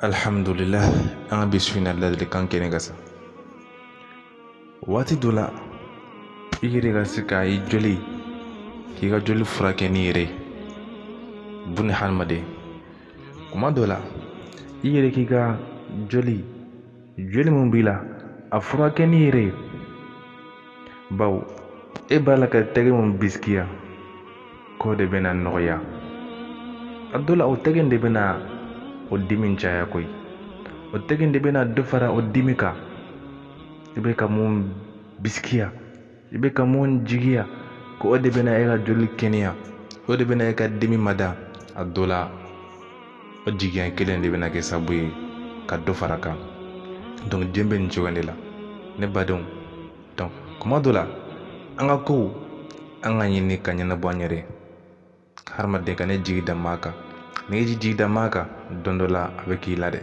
Alhamdulillah, an bismillah ladli kan kene gasa wati dola igire ga sika yi joli ki ga joli furake ni yere buni halmade kuma dola igire ki ga joli mun bila a furake ni yere baw e bala ka tege mun biskiya ko de bena noya adola o tegen de bena o dimin caya koy o tegen de bena dofara o dimika ibe ka mun biskiya ibe ka mun jigiya ko o de bena ega joli kenya o de bena ega dimi mada adola o jigiya kelen de bena ke sabuye ka dofara ka donc jembe ni chogande la ne badon donc kuma dola anga ko anga yini kanyana boanyere har ma de ka ne jigi da maka ne jigi da maka dondola avec il a de